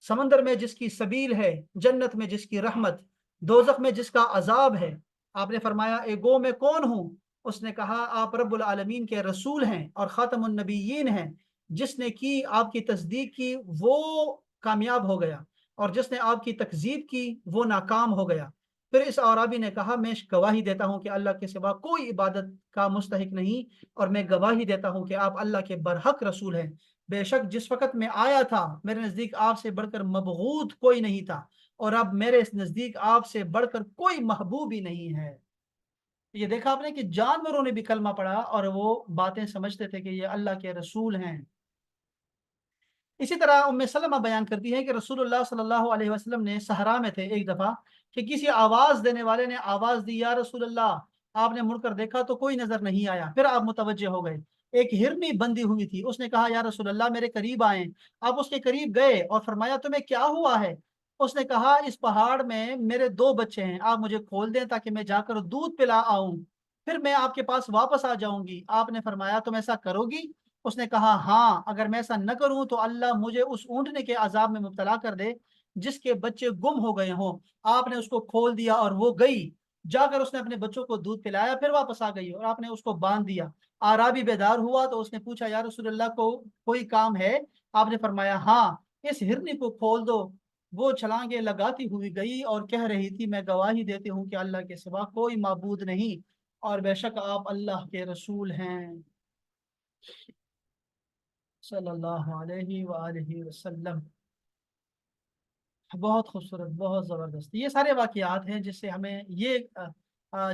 سمندر میں جس کی سبیل ہے, جنت میں جس کی رحمت, دوزخ میں جس کا عذاب ہے. آپ نے فرمایا, اے گو, میں کون ہوں؟ اس نے کہا, آپ رب العالمین کے رسول ہیں اور خاتم النبیین ہیں. جس نے کی آپ کی تصدیق کی وہ کامیاب ہو گیا, اور جس نے آپ کی تکذیب کی وہ ناکام ہو گیا. پھر اس عرابی نے کہا, میں گواہی دیتا ہوں کہ اللہ کے سوا کوئی عبادت کا مستحق نہیں, اور میں گواہی دیتا ہوں کہ آپ اللہ کے برحق رسول ہیں. بے شک جس وقت میں آیا تھا میرے نزدیک آپ سے بڑھ کر مبغوض کوئی نہیں تھا, اور اب میرے اس نزدیک آپ سے بڑھ کر کوئی محبوب ہی نہیں ہے. یہ دیکھا آپ نے کہ جانوروں نے بھی کلمہ پڑھا اور وہ باتیں سمجھتے تھے کہ یہ اللہ کے رسول ہیں. اسی طرح ام سلمہ بیان کرتی ہے کہ رسول اللہ صلی اللہ علیہ وسلم نے صحرا میں تھے ایک دفعہ کہ کسی آواز دینے والے نے آواز دی, یا رسول اللہ. آپ نے مڑ کر دیکھا تو کوئی نظر نہیں آیا. پھر آپ متوجہ ہو گئے. ایک ہرنی بندی ہوئی تھی. اس نے کہا یا رسول اللہ میرے قریب آئیں. آپ اس کے قریب گئے اور فرمایا تمہیں کیا ہوا ہے؟ اس نے کہا اس پہاڑ میں میرے 2 بچے ہیں, آپ مجھے کھول دیں تاکہ میں جا کر دودھ پلا آؤں, پھر میں آپ کے پاس واپس آ جاؤں گی. آپ نے فرمایا تم ایسا کرو گی؟ اس نے کہا ہاں, اگر میں ایسا نہ کروں تو اللہ مجھے اس اونٹنے کے عذاب میں مبتلا کر دے جس کے بچے گم ہو گئے ہوں. آپ نے اس کو کھول دیا اور وہ گئی. جا کر اس نے اپنے بچوں کو دودھ پلایا, پھر واپس آ گئی اور آپ نے اس کو باندھ دیا. آرابی بیدار ہوا تو اس نے پوچھا یا رسول اللہ کو کوئی کام ہے؟ آپ نے فرمایا ہاں, اس ہرنی کو کھول دو. وہ چھلانگیں لگاتی ہوئی گئی اور کہہ رہی تھی میں گواہی دیتی ہوں کہ اللہ کے سوا کوئی معبود نہیں اور بے شک آپ اللہ کے رسول ہیں صلی اللہ علیہ وآلہ وسلم. بہت خوبصورت, بہت زبردست. یہ سارے واقعات ہیں جس سے ہمیں یہ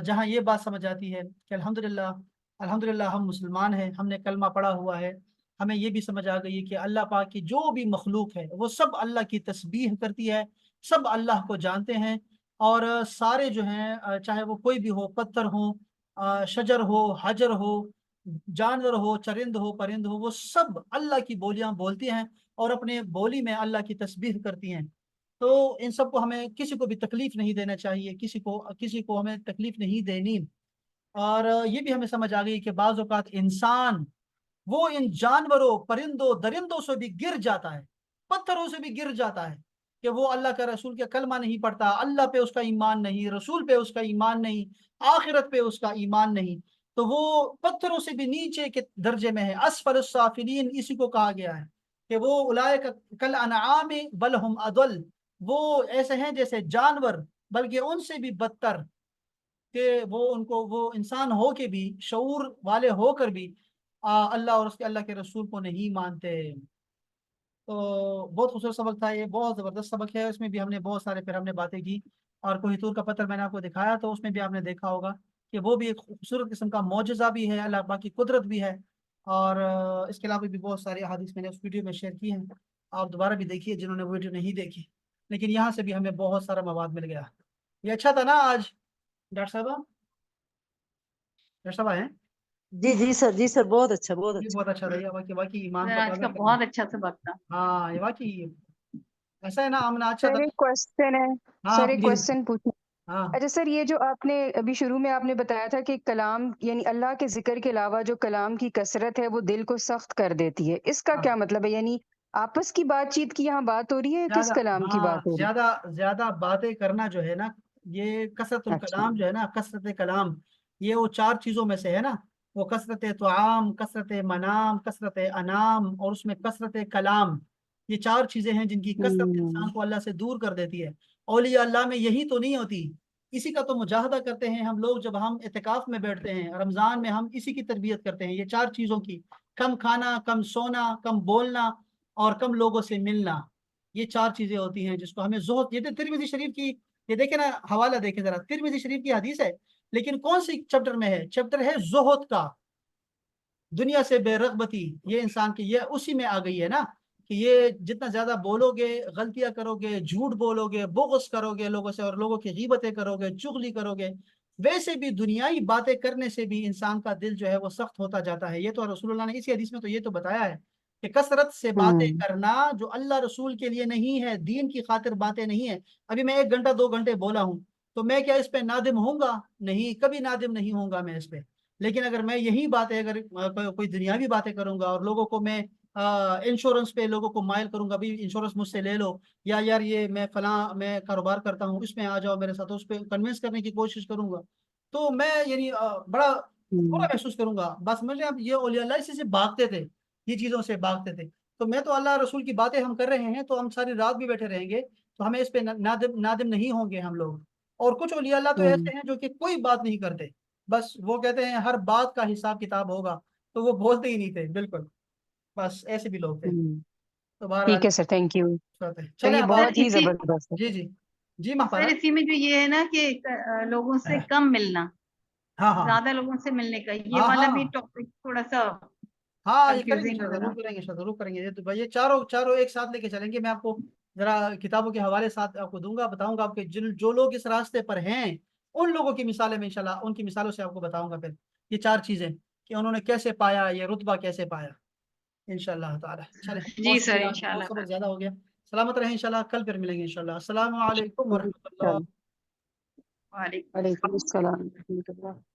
جہاں یہ بات سمجھ آتی ہے کہ الحمدللہ ہم مسلمان ہیں, ہم نے کلمہ پڑھا ہوا ہے. ہمیں یہ بھی سمجھ آ گئی کہ اللہ پاک کی جو بھی مخلوق ہے وہ سب اللہ کی تسبیح کرتی ہے, سب اللہ کو جانتے ہیں. اور سارے جو ہیں چاہے وہ کوئی بھی ہو, پتھر ہو, شجر ہو, حجر ہو, جانور ہو, چرند ہو, پرند ہو, وہ سب اللہ کی بولیاں بولتی ہیں اور اپنے بولی میں اللہ کی تسبیح کرتی ہیں. تو ان سب کو ہمیں کسی کو بھی تکلیف نہیں دینا چاہیے, کسی کو ہمیں تکلیف نہیں دینی. اور یہ بھی ہمیں سمجھ آ گئی کہ بعض اوقات انسان وہ ان جانوروں, پرندوں, درندوں سے بھی گر جاتا ہے, پتھروں سے بھی گر جاتا ہے کہ وہ اللہ کا رسول کا کلمہ نہیں پڑھتا, اللہ پہ اس کا ایمان نہیں, رسول پہ اس کا ایمان نہیں, آخرت پہ اس کا ایمان نہیں, تو وہ پتھروں سے بھی نیچے کے درجے میں ہے. اسفل السافلین اسی کو کہا گیا ہے کہ وہ اولئک کالانعام بل هم اضل, وہ ایسے ہیں جیسے جانور بلکہ ان سے بھی بدتر, کہ وہ انسان ہو کے بھی, شعور والے ہو کر بھی اللہ اور اللہ کے رسول کو نہیں مانتے. تو بہت خوبصورت سبق تھا یہ, بہت زبردست سبق ہے. اس میں بھی ہم نے بہت سارے پھر ہم نے باتیں کی, اور کوہ طور کا پتھر میں نے آپ کو دکھایا تو اس میں بھی آپ نے دیکھا ہوگا کہ وہ بھی ایک خوبصورت قسم کا معجزہ بھی ہے, اللہ پاک کی قدرت بھی ہے. اور اس کے علاوہ بھی بہت ساری احادیث میں نے اس ویڈیو میں شیئر کی ہیں, آپ دوبارہ بھی دیکھیے جنہوں نے وہ ویڈیو نہیں دیکھی. لیکن یہاں سے بھی ہمیں بہت سارا مواد مل گیا. یہ اچھا تھا نا آج ڈاکٹر صاحب ہیں؟ جی سر, جی سر, بہت اچھا, بہت یہ اچھا. بہت اچھا رہا, واقعی ایمان سر کو آج کا تازہ کرنا. بہت اچھا سبق تھا. ہاں یہ واقعی ایسا ہے نا, آمنا اچھا سر تھا. ایک کوشچن ہے, ہاں سر ایک پلیز. کوشچن پوچھنا. ہاں اچھا سر, یہ جو آپ نے ابھی شروع میں آپ نے بتایا تھا کہ کلام یعنی اللہ کے ذکر کے علاوہ جو کلام کی کثرت ہے وہ دل کو سخت کر دیتی ہے, اس کا ہاں. کیا مطلب ہے؟ یعنی آپس کی بات چیت کی یہاں بات ہو رہی ہے یا کس زیادہ کلام کی بات ہو رہی زیادہ باتیں کرنا جو ہے نا, یہ کثرت ہے؟ اچھا. الکلام جو ہے نا, کثرت کلام, یہ وہ 4 چیزوں میں سے ہے نا. وہ کثرت طعام, کثرت منام, کثرت انام اور اس میں کثرت کلام, یہ 4 چیزیں ہیں جن کی کثرت انسان کو اللہ سے دور کر دیتی ہے. اولیاء اللہ میں یہی تو نہیں ہوتی. اسی کا تو مجاہدہ کرتے ہیں ہم لوگ جب ہم اعتکاف میں بیٹھتے ہیں, رمضان میں ہم اسی کی تربیت کرتے ہیں, یہ 4 چیزوں کی, کم کھانا, کم سونا, کم بولنا اور کم لوگوں سے ملنا. یہ 4 چیزیں ہوتی ہیں جس کو ہمیں زہد, یہ تو ترمذی شریف کی, یہ دیکھیں نا حوالہ دیکھیں ذرا, ترمذی شریف کی حدیث ہے لیکن کون سی چیپٹر میں ہے؟ چیپٹر ہے زہد کا, دنیا سے بے رغبتی. یہ انسان کی یہ اسی میں آ گئی ہے نا کہ یہ جتنا زیادہ بولو گے, غلطیاں کرو گے, جھوٹ بولو گے, بغض کرو گے لوگوں سے اور لوگوں کی غیبتیں کرو گے, چغلی کرو گے, ویسے بھی دنیائی باتیں کرنے سے بھی انسان کا دل جو ہے وہ سخت ہوتا جاتا ہے. یہ تو رسول اللہ نے اسی حدیث میں تو یہ تو بتایا ہے کہ کثرت سے باتیں کرنا جو اللہ رسول کے لیے نہیں ہے, دین کی خاطر باتیں نہیں ہے. ابھی میں 1 گھنٹہ 2 گھنٹے بولا ہوں تو میں کیا اس پہ نادم ہوں گا؟ نہیں, کبھی نادم نہیں ہوں گا میں اس پہ. لیکن اگر میں یہی باتیں, اگر کوئی دنیاوی باتیں کروں گا اور لوگوں کو میں انشورنس پہ لوگوں کو مائل کروں گا, بھی انشورنس مجھ سے لے لو, یا یار یہ میں فلاں میں کاروبار کرتا ہوں اس میں آ جاؤ میرے ساتھ, اس پہ کنونس کرنے کی کوشش کروں گا, تو میں یعنی بڑا برا محسوس کروں گا. بس سمجھ لیں آپ, یہ اولیاء اللہ اسی سے بھاگتے تھے, یہ چیزوں سے بھاگتے تھے. تو میں تو اللہ رسول کی باتیں ہم کر رہے ہیں تو ہم ساری رات بھی بیٹھے رہیں گے تو ہمیں اس پہ نادم نہیں ہوں گے ہم لوگ. اور کچھ اولیاء اللہ تو ایسے ہیں جو کہ کوئی بات نہیں کرتے, بس وہ کہتے ہیں ہر بات کا حساب کتاب ہوگا, تو وہ بولتے ہی نہیں تھے بالکل. بس ایسے بھی لوگ تھے. تو بہرحال ٹھیک ہے سر, تھینک یو. چلے سر یہ اب سر بہت ہی اسی زبردست ہے. جی سر محترم. اسی میں جو یہ ہے نا کہ لوگوں سے کم ملنا, ہاں ہاں زیادہ لوگوں سے ملنے کا, یہ ہاں والا ہاں بھی ٹاپک تھوڑا سا ہاں, یہ کریں گے کنفیوزنگ ہے ذرا. ضرور کریں گے. تو بھائی یہ چاروں ایک ساتھ لے کے چلیں گے. میں آپ کو ذرا کتابوں کے حوالے ساتھ آپ کو دوں گا, بتاؤں گا آپ کے جو لوگ اس راستے پر ہیں ان لوگوں کی مثالیں میں انشاءاللہ ان کی مثالوں سے آپ کو بتاؤں گا. پھر یہ 4 چیزیں کہ انہوں نے کیسے پایا، یہ رتبہ کیسے پایا انشاءاللہ تعالی. چلیں جی بہت سر شکریہ، انشاءاللہ بہت سبق زیادہ ہو گیا. سلامت رہیں انشاءاللہ، کل پھر ملیں گے انشاءاللہ. السلام علیکم ورحمۃ اللہ. وعلیکم وعلیکم السلام ورحمۃ اللہ.